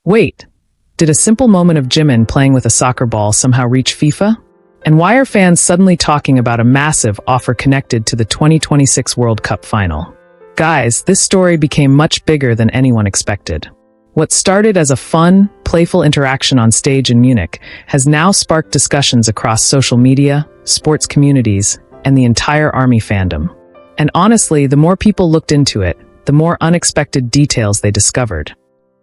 Wait, did a simple moment of Jimin playing with a soccer ball somehow reach FIFA? And why are fans suddenly talking about a massive offer connected to the 2026 World Cup Final? Guys, this story became much bigger than anyone expected. What started as a fun, playful interaction on stage in Munich has now sparked discussions across social media, sports communities, and the entire ARMY fandom. And honestly, the more people looked into it, the more unexpected details they discovered.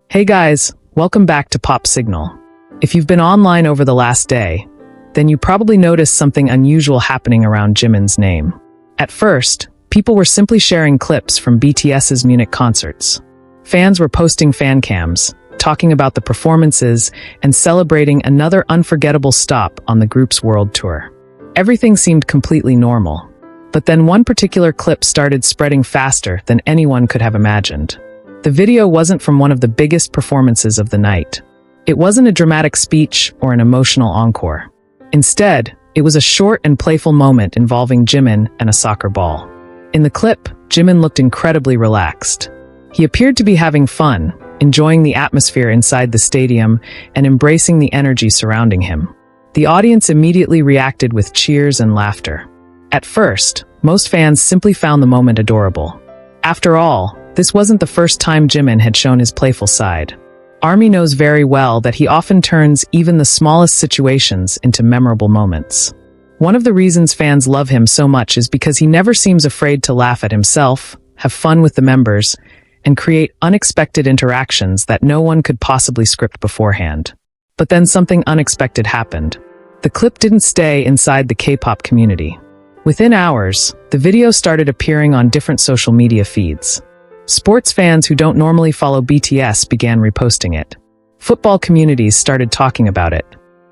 Hey guys, welcome back to Pop Signal. If you've been online over the last day, then you probably noticed something unusual happening around Jimin's name. At first, people were simply sharing clips from BTS's Munich concerts. Fans were posting fan cams, talking about the performances, and celebrating another unforgettable stop on the group's world tour. Everything seemed completely normal. But then one particular clip started spreading faster than anyone could have imagined. The video wasn't from one of the biggest performances of the night. It wasn't a dramatic speech or an emotional encore. Instead, it was a short and playful moment involving Jimin and a soccer ball. In the clip, Jimin looked incredibly relaxed. He appeared to be having fun, enjoying the atmosphere inside the stadium and embracing the energy surrounding him. The audience immediately reacted with cheers and laughter. At first, most fans simply found the moment adorable. After all, this wasn't the first time Jimin had shown his playful side. ARMY knows very well that he often turns even the smallest situations into memorable moments. One of the reasons fans love him so much is because he never seems afraid to laugh at himself, have fun with the members, and create unexpected interactions that no one could possibly script beforehand. But then something unexpected happened. The clip didn't stay inside the K-pop community. Within hours, the video started appearing on different social media feeds. Sports fans who don't normally follow BTS began reposting it. Football communities started talking about it.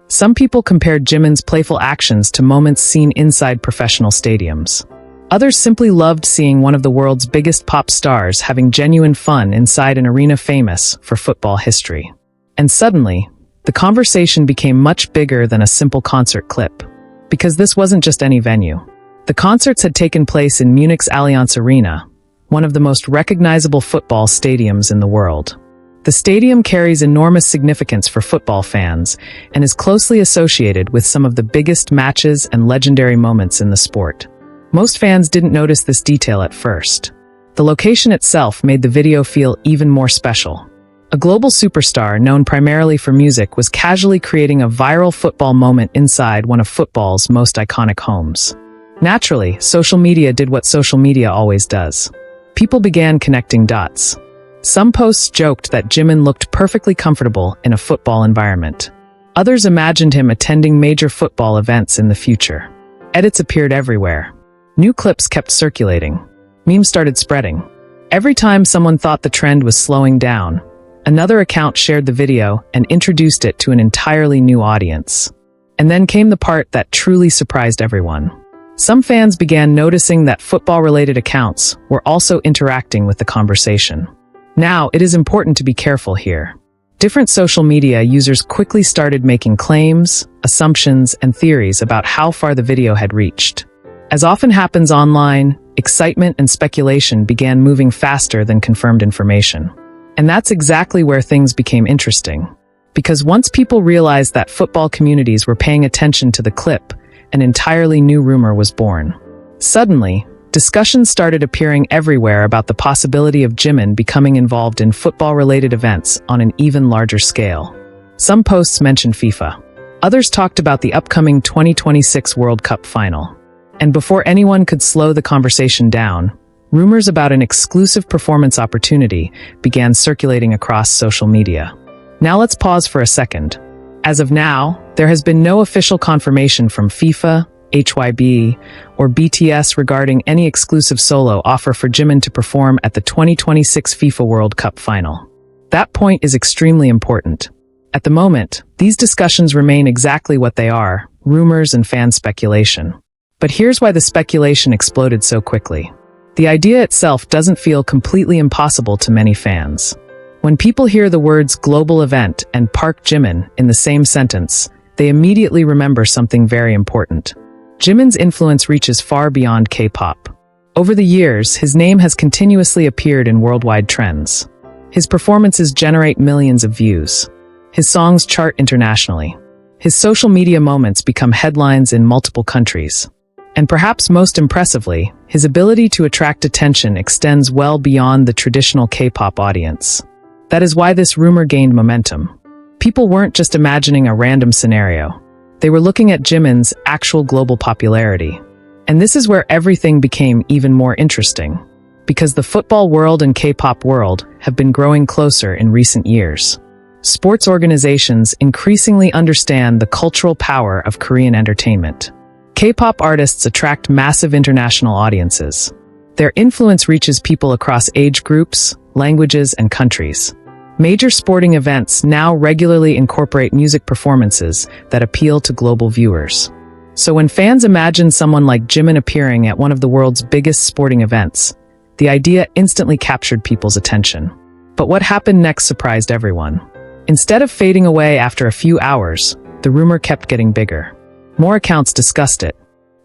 Some people compared Jimin's playful actions to moments seen inside professional stadiums. Others simply loved seeing one of the world's biggest pop stars having genuine fun inside an arena famous for football history. And suddenly, the conversation became much bigger than a simple concert clip. Because this wasn't just any venue. The concerts had taken place in Munich's Allianz Arena, one of the most recognizable football stadiums in the world. The stadium carries enormous significance for football fans and is closely associated with some of the biggest matches and legendary moments in the sport. Most fans didn't notice this detail at first. The location itself made the video feel even more special. A global superstar known primarily for music was casually creating a viral football moment inside one of football's most iconic homes. Naturally, social media did what social media always does. People began connecting dots. Some posts joked that Jimin looked perfectly comfortable in a football environment. Others imagined him attending major football events in the future. Edits appeared everywhere. New clips kept circulating. Memes started spreading. Every time someone thought the trend was slowing down, another account shared the video and introduced it to an entirely new audience. And then came the part that truly surprised everyone. Some fans began noticing that football-related accounts were also interacting with the conversation. Now, it is important to be careful here. Different social media users quickly started making claims, assumptions, and theories about how far the video had reached. As often happens online, excitement and speculation began moving faster than confirmed information. And that's exactly where things became interesting. Because once people realized that football communities were paying attention to the clip, an entirely new rumor was born. Suddenly, discussions started appearing everywhere about the possibility of Jimin becoming involved in football-related events on an even larger scale. Some posts mentioned FIFA. Others talked about the upcoming 2026 World Cup Final. And before anyone could slow the conversation down, rumors about an exclusive performance opportunity began circulating across social media. Now let's pause for a second. As of now, there has been no official confirmation from FIFA, HYBE, or BTS regarding any exclusive solo offer for Jimin to perform at the 2026 FIFA World Cup Final. That point is extremely important. At the moment, these discussions remain exactly what they are, rumors and fan speculation. But here's why the speculation exploded so quickly. The idea itself doesn't feel completely impossible to many fans. When people hear the words global event and Park Jimin in the same sentence, they immediately remember something very important. Jimin's influence reaches far beyond K-pop. Over the years, his name has continuously appeared in worldwide trends. His performances generate millions of views. His songs chart internationally. His social media moments become headlines in multiple countries. And perhaps most impressively, his ability to attract attention extends well beyond the traditional K-pop audience. That is why this rumor gained momentum. People weren't just imagining a random scenario. They were looking at Jimin's actual global popularity. And this is where everything became even more interesting. Because the football world and K-pop world have been growing closer in recent years. Sports organizations increasingly understand the cultural power of Korean entertainment. K-pop artists attract massive international audiences. Their influence reaches people across age groups, languages, and countries. Major sporting events now regularly incorporate music performances that appeal to global viewers. So when fans imagine someone like Jimin appearing at one of the world's biggest sporting events, the idea instantly captured people's attention. But what happened next surprised everyone. Instead of fading away after a few hours, the rumor kept getting bigger. More accounts discussed it.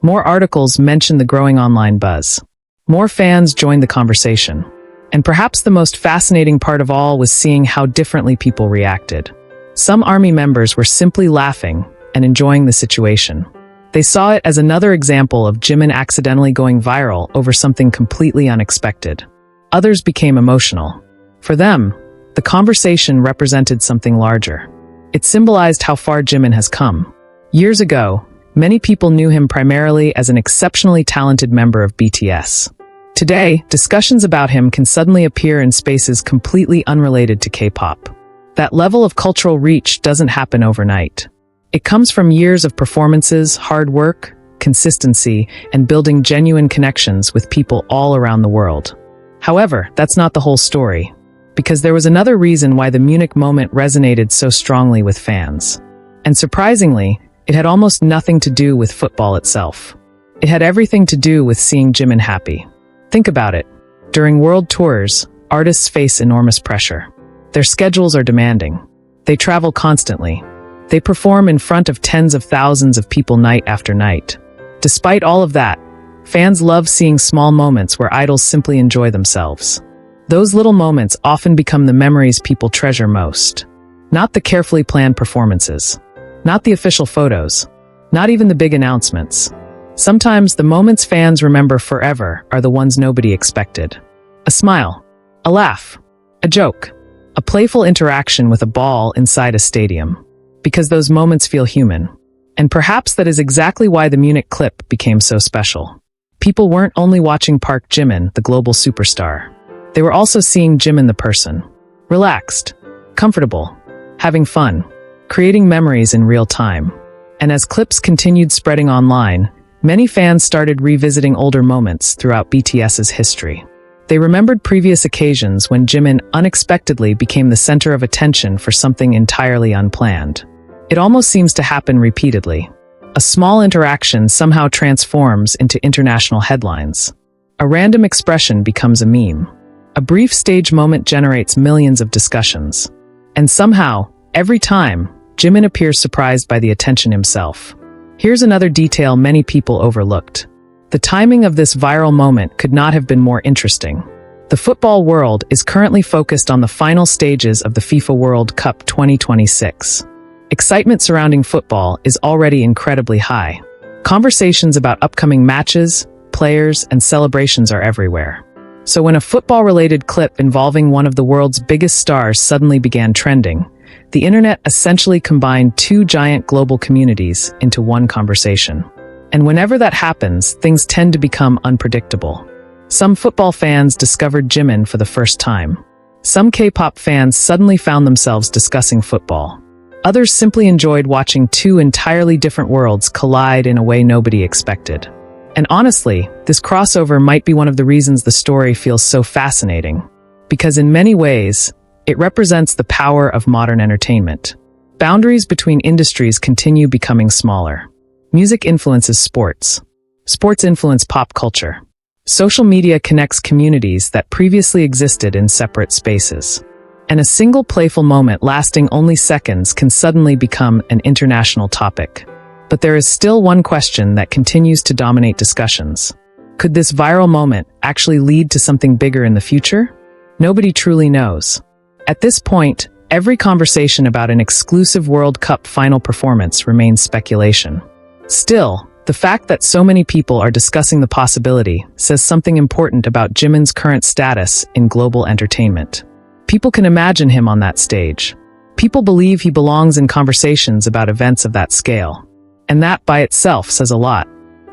More articles mentioned the growing online buzz. More fans joined the conversation. And perhaps the most fascinating part of all was seeing how differently people reacted. Some army members were simply laughing and enjoying the situation. They saw it as another example of Jimin accidentally going viral over something completely unexpected. Others became emotional. For them, the conversation represented something larger. It symbolized how far Jimin has come. Years ago, many people knew him primarily as an exceptionally talented member of BTS. Today, discussions about him can suddenly appear in spaces completely unrelated to K-pop. That level of cultural reach doesn't happen overnight. It comes from years of performances, hard work, consistency, and building genuine connections with people all around the world. However, that's not the whole story. Because there was another reason why the Munich moment resonated so strongly with fans. And surprisingly, it had almost nothing to do with football itself. It had everything to do with seeing Jimin happy. Think about it. During world tours, artists face enormous pressure. Their schedules are demanding. They travel constantly. They perform in front of tens of thousands of people night after night. Despite all of that, fans love seeing small moments where idols simply enjoy themselves. Those little moments often become the memories people treasure most. Not the carefully planned performances. Not the official photos. Not even the big announcements. Sometimes the moments fans remember forever are the ones nobody expected. A smile. A laugh. A joke. A playful interaction with a ball inside a stadium. Because those moments feel human. And perhaps that is exactly why the Munich clip became so special. People weren't only watching Park Jimin, the global superstar. They were also seeing Jimin the person. Relaxed. Comfortable. Having fun. Creating memories in real time. And as clips continued spreading online, many fans started revisiting older moments throughout BTS's history. They remembered previous occasions when Jimin unexpectedly became the center of attention for something entirely unplanned. It almost seems to happen repeatedly. A small interaction somehow transforms into international headlines. A random expression becomes a meme. A brief stage moment generates millions of discussions. And somehow, every time, Jimin appears surprised by the attention himself. Here's another detail many people overlooked. The timing of this viral moment could not have been more interesting. The football world is currently focused on the final stages of the FIFA World Cup 2026. Excitement surrounding football is already incredibly high. Conversations about upcoming matches, players, and celebrations are everywhere. So when a football-related clip involving one of the world's biggest stars suddenly began trending, the internet essentially combined two giant global communities into one conversation. And whenever that happens, things tend to become unpredictable. Some football fans discovered Jimin for the first time. Some K-pop fans suddenly found themselves discussing football. Others simply enjoyed watching two entirely different worlds collide in a way nobody expected. And honestly, this crossover might be one of the reasons the story feels so fascinating. Because in many ways, it represents the power of modern entertainment. Boundaries between industries continue becoming smaller. Music influences sports. Sports influence pop culture. Social media connects communities that previously existed in separate spaces. And a single playful moment lasting only seconds can suddenly become an international topic. But there is still one question that continues to dominate discussions. Could this viral moment actually lead to something bigger in the future? Nobody truly knows. At this point, every conversation about an exclusive World Cup final performance remains speculation. Still, the fact that so many people are discussing the possibility says something important about Jimin's current status in global entertainment. People can imagine him on that stage. People believe he belongs in conversations about events of that scale. And that by itself says a lot,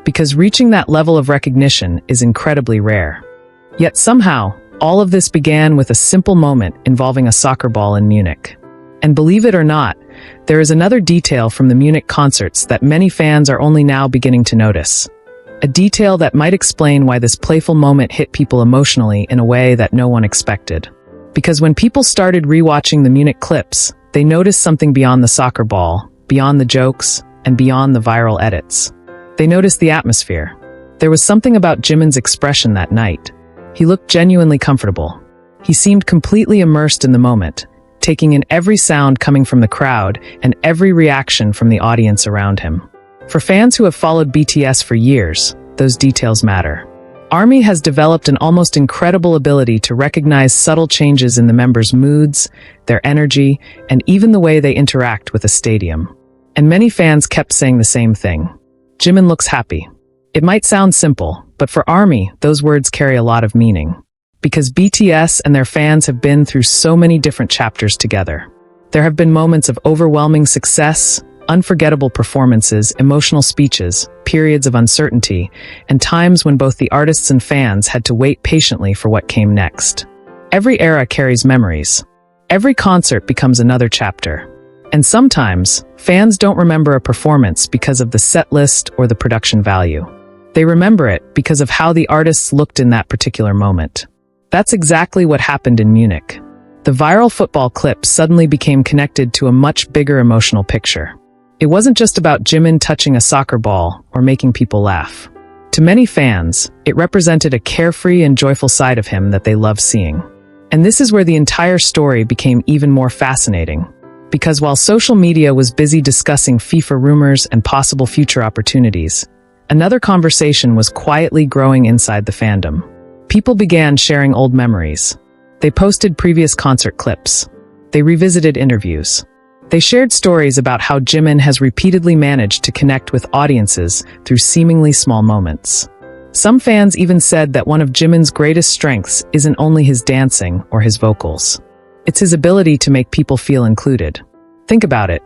because reaching that level of recognition is incredibly rare. Yet somehow, all of this began with a simple moment involving a soccer ball in Munich. And believe it or not, there is another detail from the Munich concerts that many fans are only now beginning to notice. A detail that might explain why this playful moment hit people emotionally in a way that no one expected. Because when people started rewatching the Munich clips, they noticed something beyond the soccer ball, beyond the jokes, and beyond the viral edits. They noticed the atmosphere. There was something about Jimin's expression that night. He looked genuinely comfortable. He seemed completely immersed in the moment, taking in every sound coming from the crowd and every reaction from the audience around him. For fans who have followed BTS for years, those details matter. ARMY has developed an almost incredible ability to recognize subtle changes in the members' moods, their energy, and even the way they interact with a stadium. And many fans kept saying the same thing. Jimin looks happy. It might sound simple, but for ARMY, those words carry a lot of meaning. Because BTS and their fans have been through so many different chapters together. There have been moments of overwhelming success, unforgettable performances, emotional speeches, periods of uncertainty, and times when both the artists and fans had to wait patiently for what came next. Every era carries memories. Every concert becomes another chapter. And sometimes, fans don't remember a performance because of the set list or the production value. They remember it because of how the artists looked in that particular moment. That's exactly what happened in Munich. The viral football clip suddenly became connected to a much bigger emotional picture. It wasn't just about Jimin touching a soccer ball or making people laugh. To many fans, it represented a carefree and joyful side of him that they loved seeing. And this is where the entire story became even more fascinating. Because while social media was busy discussing FIFA rumors and possible future opportunities, another conversation was quietly growing inside the fandom. People began sharing old memories. They posted previous concert clips. They revisited interviews. They shared stories about how Jimin has repeatedly managed to connect with audiences through seemingly small moments. Some fans even said that one of Jimin's greatest strengths isn't only his dancing or his vocals. It's his ability to make people feel included. Think about it.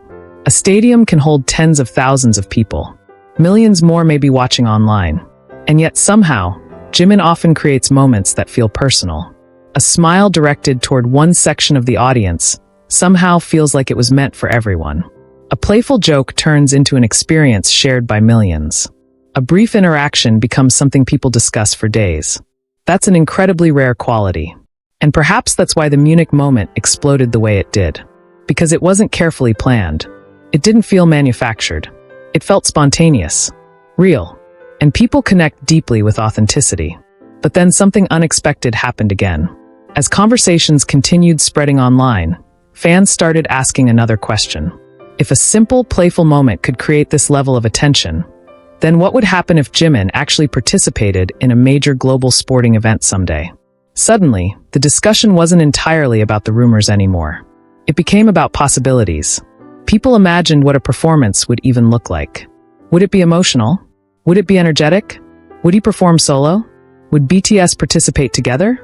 A stadium can hold tens of thousands of people. Millions more may be watching online. And yet somehow, Jimin often creates moments that feel personal. A smile directed toward one section of the audience somehow feels like it was meant for everyone. A playful joke turns into an experience shared by millions. A brief interaction becomes something people discuss for days. That's an incredibly rare quality. And perhaps that's why the Munich moment exploded the way it did. Because it wasn't carefully planned. It didn't feel manufactured. It felt spontaneous, real. And people connect deeply with authenticity. But then something unexpected happened again. As conversations continued spreading online, fans started asking another question. If a simple, playful moment could create this level of attention, then what would happen if Jimin actually participated in a major global sporting event someday? Suddenly, the discussion wasn't entirely about the rumors anymore. It became about possibilities. People imagined what a performance would even look like. Would it be emotional? Would it be energetic? Would he perform solo? Would BTS participate together?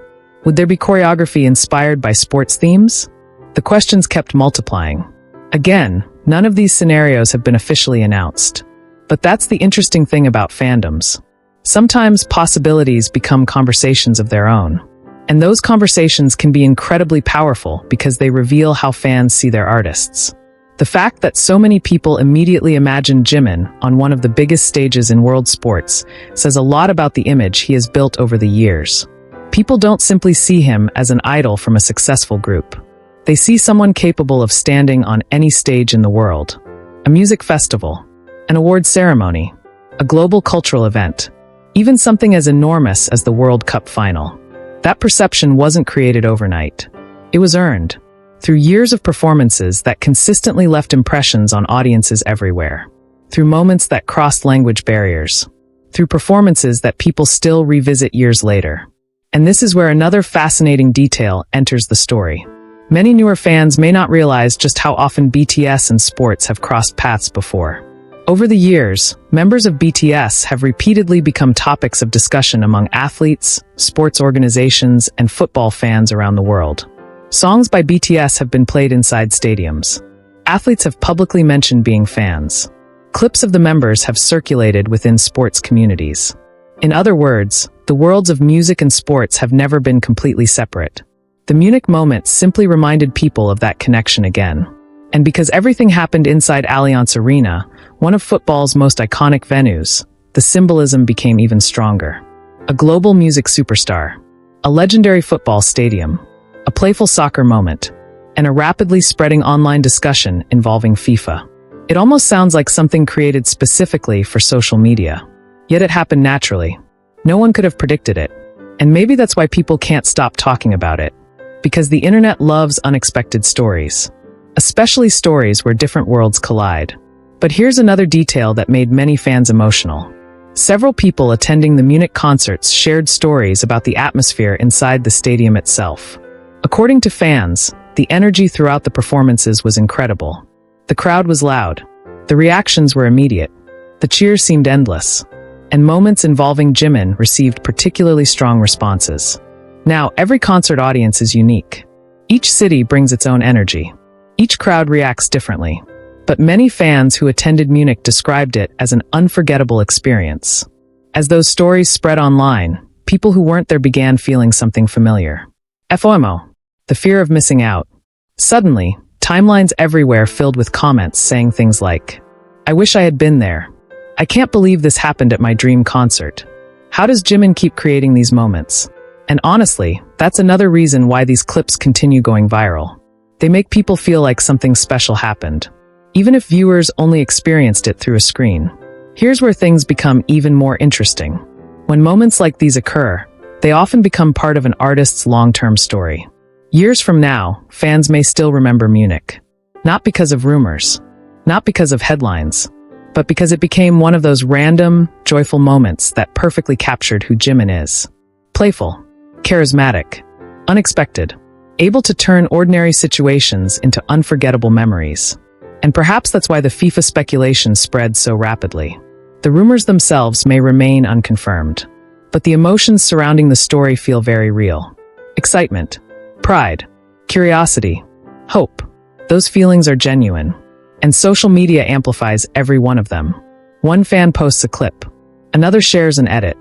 Would there be choreography inspired by sports themes? The questions kept multiplying. Again, none of these scenarios have been officially announced. But that's the interesting thing about fandoms. Sometimes possibilities become conversations of their own. And those conversations can be incredibly powerful because they reveal how fans see their artists. The fact that so many people immediately imagined Jimin on one of the biggest stages in world sports says a lot about the image he has built over the years. People don't simply see him as an idol from a successful group. They see someone capable of standing on any stage in the world. A music festival, an award ceremony, a global cultural event, even something as enormous as the World Cup Final. That perception wasn't created overnight. It was earned through years of performances that consistently left impressions on audiences everywhere, through moments that crossed language barriers, through performances that people still revisit years later. And this is where another fascinating detail enters the story. Many newer fans may not realize just how often BTS and sports have crossed paths before. Over the years, members of BTS have repeatedly become topics of discussion among athletes, sports organizations, and football fans around the world. Songs by BTS have been played inside stadiums. Athletes have publicly mentioned being fans. Clips of the members have circulated within sports communities. In other words, the worlds of music and sports have never been completely separate. The Munich moment simply reminded people of that connection again. And because everything happened inside Allianz Arena, one of football's most iconic venues, the symbolism became even stronger. A global music superstar, a legendary football stadium, a playful soccer moment, and a rapidly spreading online discussion involving FIFA. It almost sounds like something created specifically for social media. Yet it happened naturally. No one could have predicted it. And maybe that's why people can't stop talking about it. Because the internet loves unexpected stories. Especially stories where different worlds collide. But here's another detail that made many fans emotional. Several people attending the Munich concerts shared stories about the atmosphere inside the stadium itself. According to fans, the energy throughout the performances was incredible. The crowd was loud. The reactions were immediate. The cheers seemed endless. And moments involving Jimin received particularly strong responses. Now, every concert audience is unique. Each city brings its own energy. Each crowd reacts differently. But many fans who attended Munich described it as an unforgettable experience. As those stories spread online, people who weren't there began feeling something familiar. FOMO, the fear of missing out. Suddenly, timelines everywhere filled with comments saying things like, "I wish I had been there. I can't believe this happened at my dream concert. How does Jimin keep creating these moments?" And honestly, that's another reason why these clips continue going viral. They make people feel like something special happened, even if viewers only experienced it through a screen. Here's where things become even more interesting. When moments like these occur, they often become part of an artist's long-term story. Years from now, fans may still remember Munich. Not because of rumors, not because of headlines, but because it became one of those random, joyful moments that perfectly captured who Jimin is. Playful, charismatic, unexpected, able to turn ordinary situations into unforgettable memories. And perhaps that's why the FIFA speculation spread so rapidly. The rumors themselves may remain unconfirmed, but the emotions surrounding the story feel very real. Excitement, pride, curiosity, hope. Those feelings are genuine, and social media amplifies every one of them. One fan posts a clip, another shares an edit,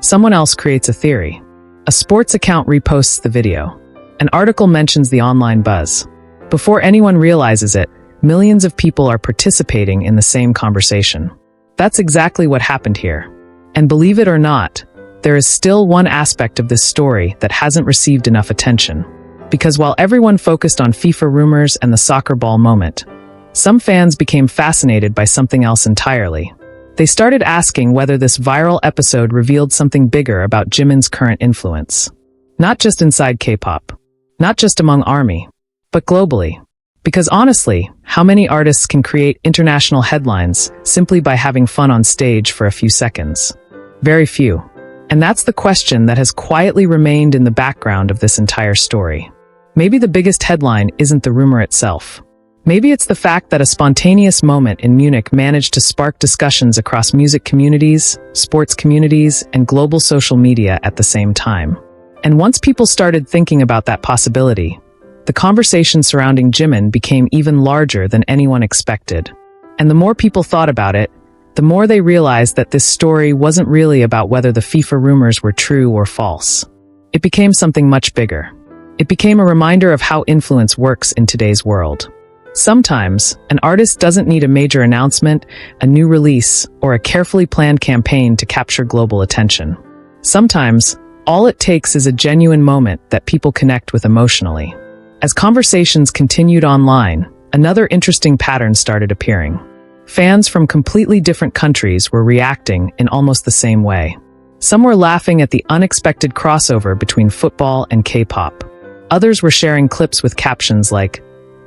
someone else creates a theory. A sports account reposts the video. An article mentions the online buzz. Before anyone realizes it, millions of people are participating in the same conversation. That's exactly what happened here. And believe it or not, there is still one aspect of this story that hasn't received enough attention. Because while everyone focused on FIFA rumors and the soccer ball moment, some fans became fascinated by something else entirely. They started asking whether this viral episode revealed something bigger about Jimin's current influence. Not just inside K-pop, not just among ARMY, but globally. Because honestly, how many artists can create international headlines simply by having fun on stage for a few seconds? Very few. And that's the question that has quietly remained in the background of this entire story. Maybe the biggest headline isn't the rumor itself. Maybe it's the fact that a spontaneous moment in Munich managed to spark discussions across music communities, sports communities, and global social media at the same time. And once people started thinking about that possibility, the conversation surrounding Jimin became even larger than anyone expected. And the more people thought about it, the more they realized that this story wasn't really about whether the FIFA rumors were true or false. It became something much bigger. It became a reminder of how influence works in today's world. Sometimes, an artist doesn't need a major announcement, a new release, or a carefully planned campaign to capture global attention. Sometimes, all it takes is a genuine moment that people connect with emotionally. As conversations continued online, another interesting pattern started appearing. Fans from completely different countries were reacting in almost the same way. Some were laughing at the unexpected crossover between football and K-pop. Others were sharing clips with captions like,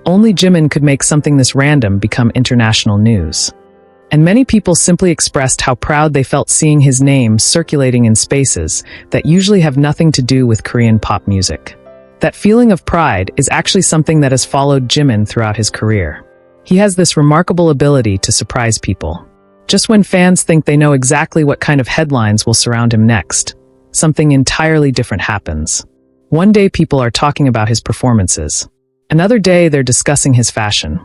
"Only Jimin could make something this random become international news." And many people simply expressed how proud they felt seeing his name circulating in spaces that usually have nothing to do with Korean pop music. That feeling of pride is actually something that has followed Jimin throughout his career. He has this remarkable ability to surprise people. Just when fans think they know exactly what kind of headlines will surround him next, something entirely different happens. One day people are talking about his performances. Another day they're discussing his fashion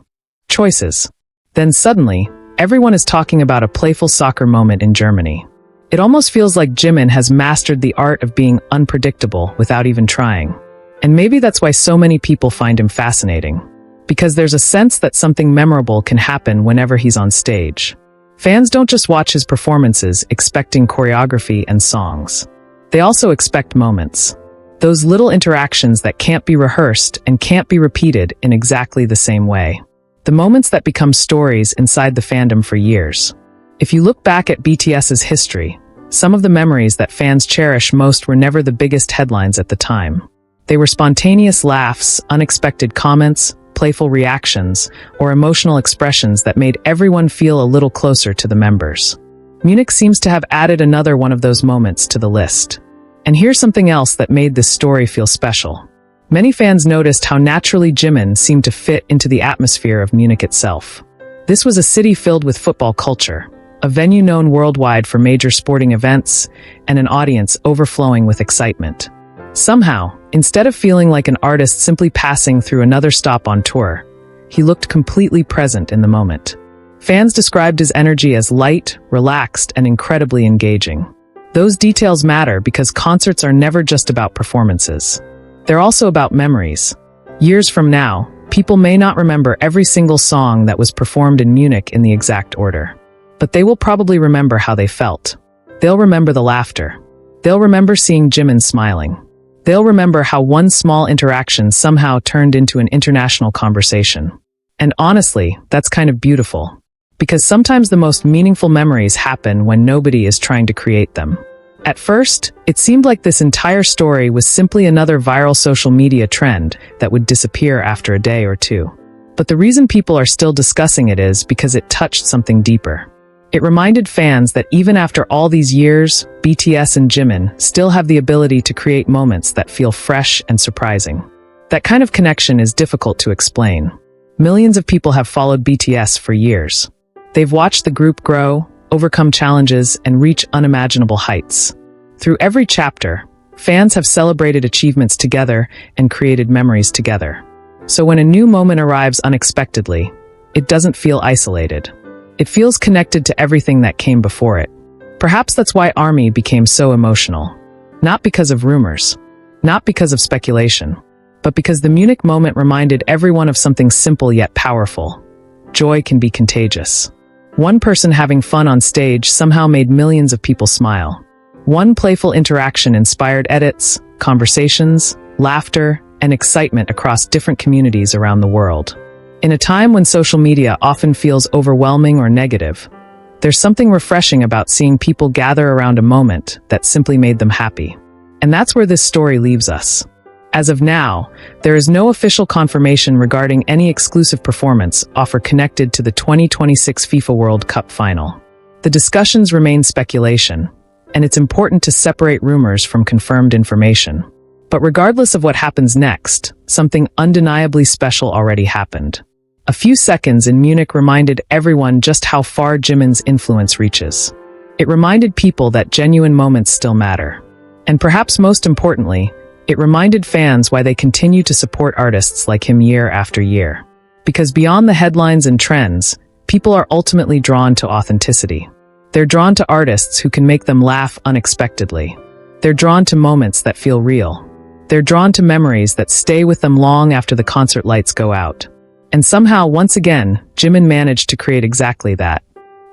choices. Then suddenly, everyone is talking about a playful soccer moment in Germany. It almost feels like Jimin has mastered the art of being unpredictable without even trying. And maybe that's why so many people find him fascinating. Because there's a sense that something memorable can happen whenever he's on stage. Fans don't just watch his performances expecting choreography and songs. They also expect moments. Those little interactions that can't be rehearsed and can't be repeated in exactly the same way. The moments that become stories inside the fandom for years. If you look back at BTS's history, some of the memories that fans cherish most were never the biggest headlines at the time. They were spontaneous laughs, unexpected comments, playful reactions, or emotional expressions that made everyone feel a little closer to the members. Munich seems to have added another one of those moments to the list. And here's something else that made this story feel special. Many fans noticed how naturally Jimin seemed to fit into the atmosphere of Munich itself. This was a city filled with football culture, a venue known worldwide for major sporting events, and an audience overflowing with excitement. Somehow, instead of feeling like an artist simply passing through another stop on tour, he looked completely present in the moment. Fans described his energy as light, relaxed, and incredibly engaging. Those details matter because concerts are never just about performances. They're also about memories. Years from now, people may not remember every single song that was performed in Munich in the exact order. But they will probably remember how they felt. They'll remember the laughter. They'll remember seeing Jimin smiling. They'll remember how one small interaction somehow turned into an international conversation. And honestly, that's kind of beautiful. Because sometimes the most meaningful memories happen when nobody is trying to create them. At first, it seemed like this entire story was simply another viral social media trend that would disappear after a day or two. But the reason people are still discussing it is because it touched something deeper. It reminded fans that even after all these years, BTS and Jimin still have the ability to create moments that feel fresh and surprising. That kind of connection is difficult to explain. Millions of people have followed BTS for years. They've watched the group grow, overcome challenges, and reach unimaginable heights. Through every chapter, fans have celebrated achievements together and created memories together. So when a new moment arrives unexpectedly, it doesn't feel isolated. It feels connected to everything that came before it. Perhaps that's why ARMY became so emotional. Not because of rumors, not because of speculation, but because the Munich moment reminded everyone of something simple yet powerful. Joy can be contagious. One person having fun on stage somehow made millions of people smile. One playful interaction inspired edits, conversations, laughter, and excitement across different communities around the world. In a time when social media often feels overwhelming or negative, there's something refreshing about seeing people gather around a moment that simply made them happy. And that's where this story leaves us. As of now, there is no official confirmation regarding any exclusive performance offer connected to the 2026 FIFA World Cup Final. The discussions remain speculation, and it's important to separate rumors from confirmed information. But regardless of what happens next, something undeniably special already happened. A few seconds in Munich reminded everyone just how far Jimin's influence reaches. It reminded people that genuine moments still matter. And perhaps most importantly, it reminded fans why they continue to support artists like him year after year. Because beyond the headlines and trends, people are ultimately drawn to authenticity. They're drawn to artists who can make them laugh unexpectedly. They're drawn to moments that feel real. They're drawn to memories that stay with them long after the concert lights go out. And somehow, once again, Jimin managed to create exactly that.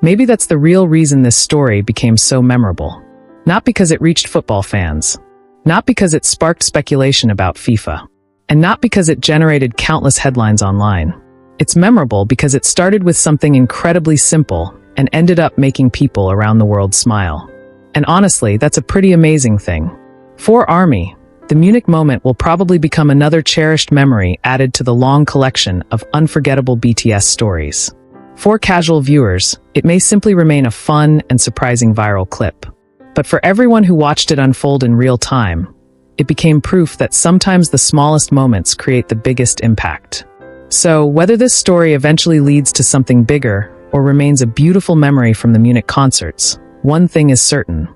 Maybe that's the real reason this story became so memorable. Not because it reached football fans. Not because it sparked speculation about FIFA. And not because it generated countless headlines online. It's memorable because it started with something incredibly simple and ended up making people around the world smile. And honestly, that's a pretty amazing thing. For ARMY, the Munich moment will probably become another cherished memory added to the long collection of unforgettable BTS stories. For casual viewers, it may simply remain a fun and surprising viral clip. But for everyone who watched it unfold in real time, it became proof that sometimes the smallest moments create the biggest impact. So, whether this story eventually leads to something bigger or remains a beautiful memory from the Munich concerts, one thing is certain.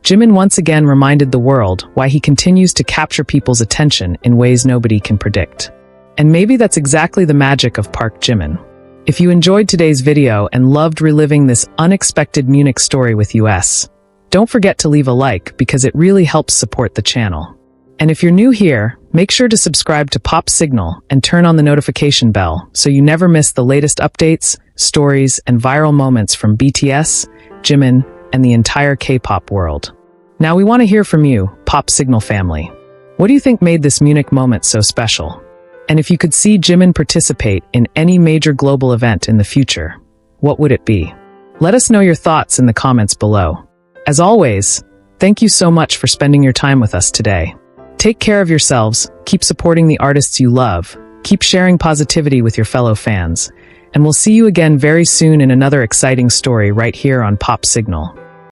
Jimin once again reminded the world why he continues to capture people's attention in ways nobody can predict. And maybe that's exactly the magic of Park Jimin. If you enjoyed today's video and loved reliving this unexpected Munich story with us, don't forget to leave a like because it really helps support the channel. And if you're new here, make sure to subscribe to Pop Signal and turn on the notification bell so you never miss the latest updates, stories, and viral moments from BTS, Jimin, and the entire K-pop world. Now we want to hear from you, Pop Signal family. What do you think made this Munich moment so special? And if you could see Jimin participate in any major global event in the future, what would it be? Let us know your thoughts in the comments below. As always, thank you so much for spending your time with us today. Take care of yourselves, keep supporting the artists you love, keep sharing positivity with your fellow fans, and we'll see you again very soon in another exciting story right here on Pop Signal.